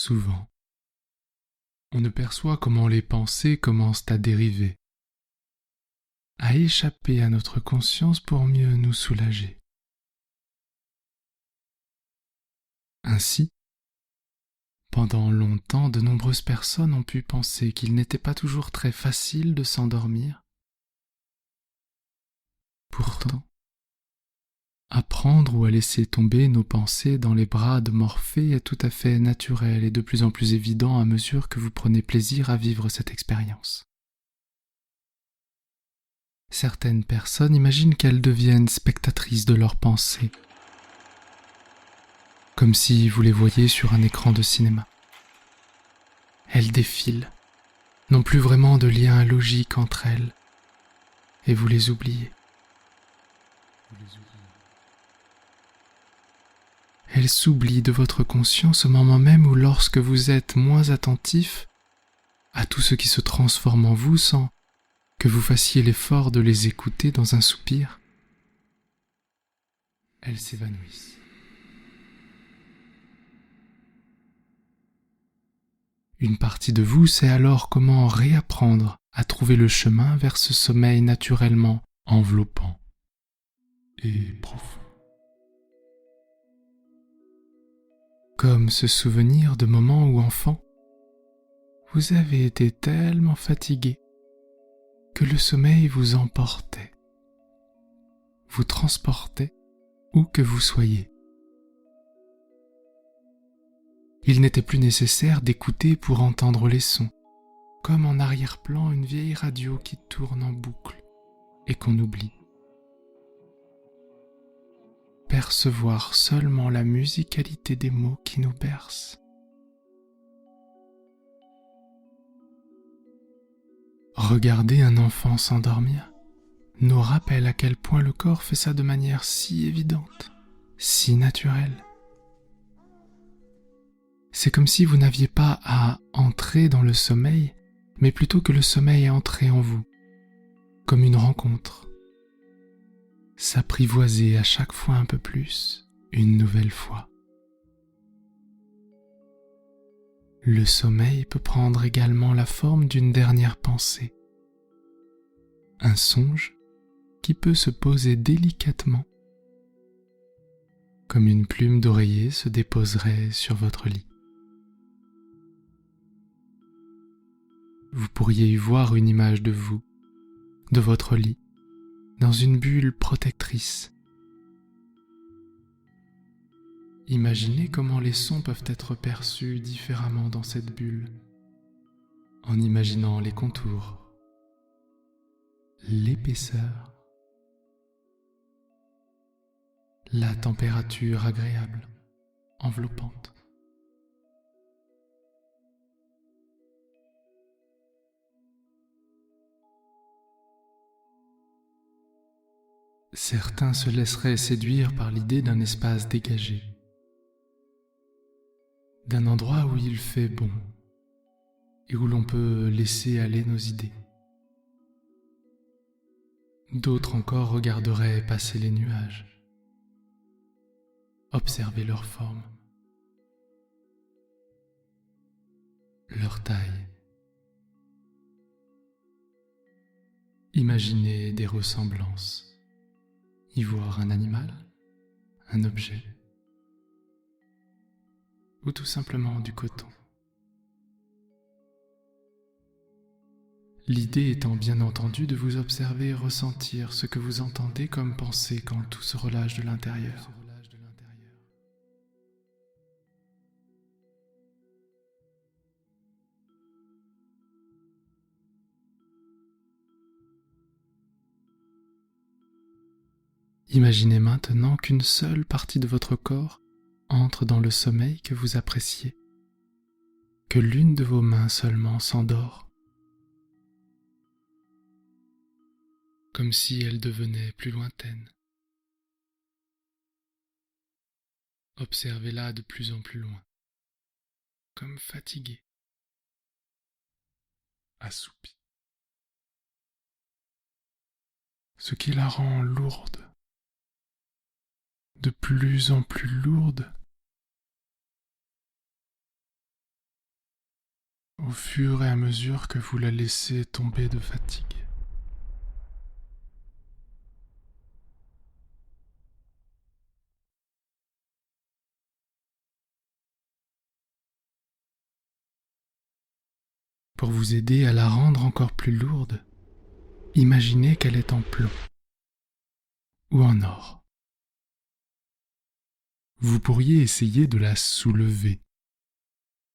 Souvent, on ne perçoit comment les pensées commencent à dériver, à échapper à notre conscience pour mieux nous soulager. Ainsi, pendant longtemps, de nombreuses personnes ont pu penser qu'il n'était pas toujours très facile de s'endormir. Pourtant, apprendre ou à laisser tomber nos pensées dans les bras de Morphée est tout à fait naturel et de plus en plus évident à mesure que vous prenez plaisir à vivre cette expérience. Certaines personnes imaginent qu'elles deviennent spectatrices de leurs pensées, comme si vous les voyiez sur un écran de cinéma. Elles défilent, n'ont plus vraiment de lien logique entre elles, et vous les oubliez. Elles s'oublient de votre conscience au moment même où, lorsque vous êtes moins attentif à tout ce qui se transforme en vous sans que vous fassiez l'effort de les écouter dans un soupir, elles s'évanouissent. Une partie de vous sait alors comment réapprendre à trouver le chemin vers ce sommeil naturellement enveloppant et profond. Comme se souvenir de moments où, enfant, vous avez été tellement fatigué que le sommeil vous emportait, vous transportait où que vous soyez. Il n'était plus nécessaire d'écouter pour entendre les sons, comme en arrière-plan une vieille radio qui tourne en boucle et qu'on oublie. Percevoir seulement la musicalité des mots qui nous bercent. Regarder un enfant s'endormir nous rappelle à quel point le corps fait ça de manière si évidente, si naturelle. C'est comme si vous n'aviez pas à entrer dans le sommeil, mais plutôt que le sommeil est entré en vous, comme une rencontre. S'apprivoiser à chaque fois un peu plus, une nouvelle fois. Le sommeil peut prendre également la forme d'une dernière pensée, un songe qui peut se poser délicatement, comme une plume d'oreiller se déposerait sur votre lit. Vous pourriez y voir une image de vous, de votre lit, dans une bulle protectrice. Imaginez comment les sons peuvent être perçus différemment dans cette bulle, en imaginant les contours, l'épaisseur, la température agréable, enveloppante. Certains se laisseraient séduire par l'idée d'un espace dégagé, d'un endroit où il fait bon et où l'on peut laisser aller nos idées. D'autres encore regarderaient passer les nuages, observer leur forme, leur taille, imaginer des ressemblances, y voir un animal, un objet, ou tout simplement du coton. L'idée étant bien entendu de vous observer et ressentir ce que vous entendez comme pensée quand tout se relâche de l'intérieur. Imaginez maintenant qu'une seule partie de votre corps entre dans le sommeil que vous appréciez, que l'une de vos mains seulement s'endort, comme si elle devenait plus lointaine. Observez-la de plus en plus loin, comme fatiguée, assoupie, ce qui la rend lourde, de plus en plus lourde, au fur et à mesure que vous la laissez tomber de fatigue. Pour vous aider à la rendre encore plus lourde, imaginez qu'elle est en plomb ou en or. Vous pourriez essayer de la soulever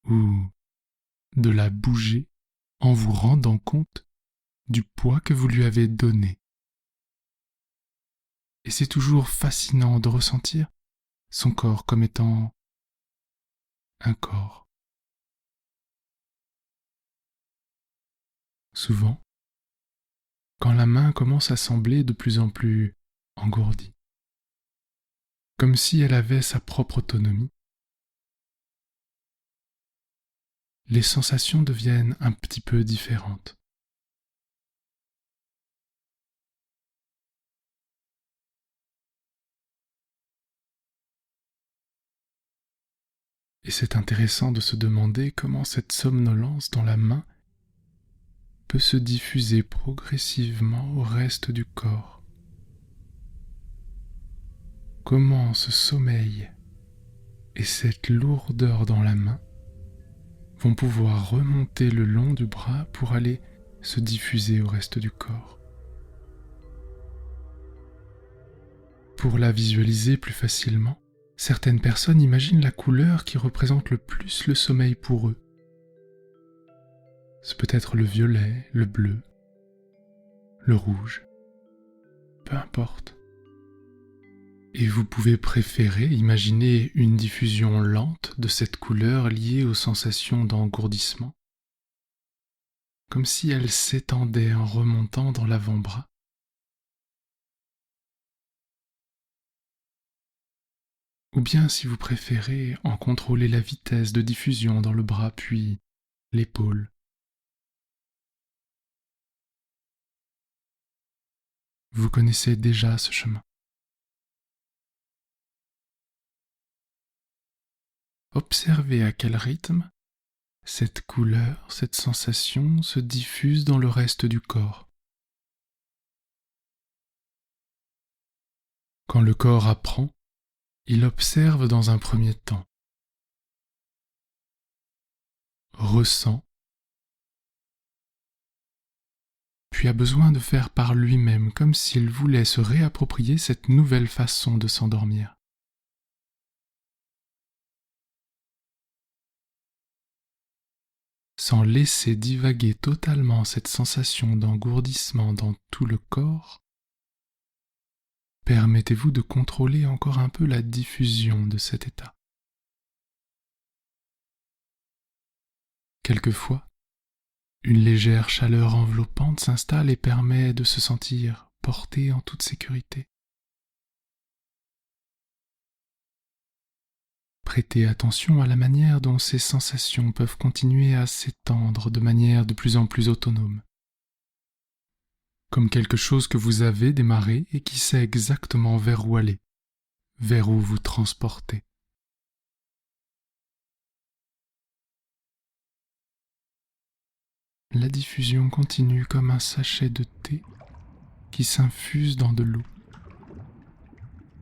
ou de la bouger en vous rendant compte du poids que vous lui avez donné. Et c'est toujours fascinant de ressentir son corps comme étant un corps. Souvent, quand la main commence à sembler de plus en plus engourdie, comme si elle avait sa propre autonomie, les sensations deviennent un petit peu différentes. Et c'est intéressant de se demander comment cette somnolence dans la main peut se diffuser progressivement au reste du corps. Comment ce sommeil et cette lourdeur dans la main vont pouvoir remonter le long du bras pour aller se diffuser au reste du corps. Pour la visualiser plus facilement, certaines personnes imaginent la couleur qui représente le plus le sommeil pour eux. Ce peut être le violet, le bleu, le rouge, peu importe. Et vous pouvez préférer imaginer une diffusion lente de cette couleur liée aux sensations d'engourdissement, comme si elle s'étendait en remontant dans l'avant-bras. Ou bien, si vous préférez, en contrôler la vitesse de diffusion dans le bras puis l'épaule. Vous connaissez déjà ce chemin. Observez à quel rythme cette couleur, cette sensation se diffuse dans le reste du corps. Quand le corps apprend, il observe dans un premier temps, ressent, puis a besoin de faire par lui-même comme s'il voulait se réapproprier cette nouvelle façon de s'endormir. Sans laisser divaguer totalement cette sensation d'engourdissement dans tout le corps, permettez-vous de contrôler encore un peu la diffusion de cet état. Quelquefois, une légère chaleur enveloppante s'installe et permet de se sentir porté en toute sécurité. Prêtez attention à la manière dont ces sensations peuvent continuer à s'étendre de manière de plus en plus autonome. Comme quelque chose que vous avez démarré et qui sait exactement vers où aller, vers où vous transporter. La diffusion continue comme un sachet de thé qui s'infuse dans de l'eau.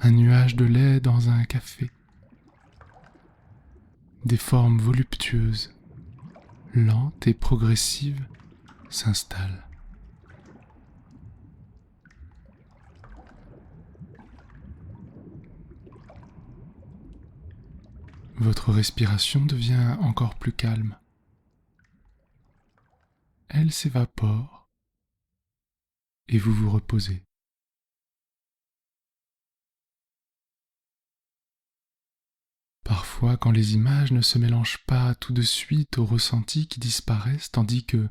Un nuage de lait dans un café. Des formes voluptueuses, lentes et progressives, s'installent. Votre respiration devient encore plus calme. Elle s'évapore et vous vous reposez. Parfois, quand les images ne se mélangent pas tout de suite aux ressentis qui disparaissent tandis que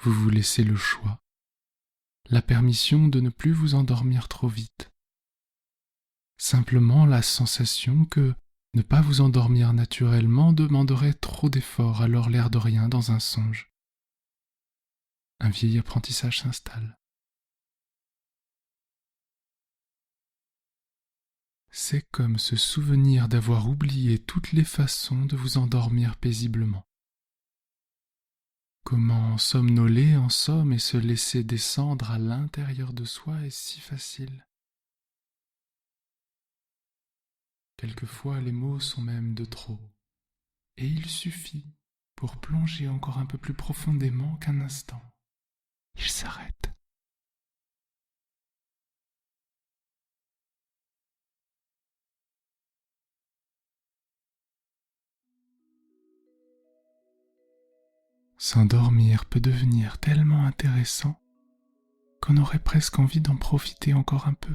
vous vous laissez le choix, la permission de ne plus vous endormir trop vite. Simplement la sensation que ne pas vous endormir naturellement demanderait trop d'efforts, alors l'air de rien dans un songe. Un vieil apprentissage s'installe. C'est comme se souvenir d'avoir oublié toutes les façons de vous endormir paisiblement. Comment somnoler en somme et se laisser descendre à l'intérieur de soi est si facile. Quelquefois les mots sont même de trop, et il suffit, pour plonger encore un peu plus profondément qu'un instant, il s'arrête. S'endormir peut devenir tellement intéressant qu'on aurait presque envie d'en profiter encore un peu.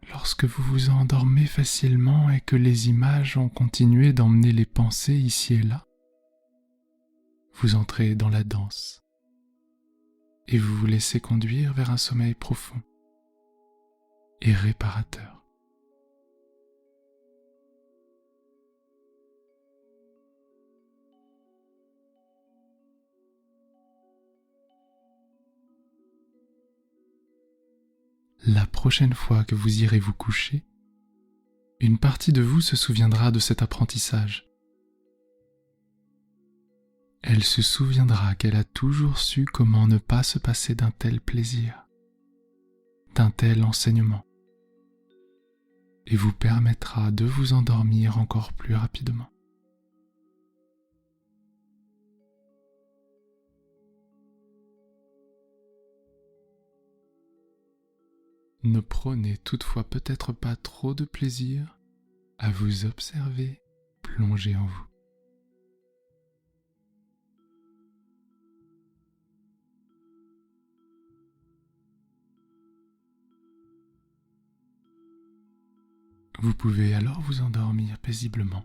Lorsque vous vous endormez facilement et que les images ont continué d'emmener les pensées ici et là, vous entrez dans la danse et vous vous laissez conduire vers un sommeil profond et réparateur. La prochaine fois que vous irez vous coucher, une partie de vous se souviendra de cet apprentissage. Elle se souviendra qu'elle a toujours su comment ne pas se passer d'un tel plaisir, d'un tel enseignement, et vous permettra de vous endormir encore plus rapidement. Ne prenez toutefois peut-être pas trop de plaisir à vous observer plonger en vous. Vous pouvez alors vous endormir paisiblement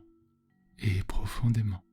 et profondément.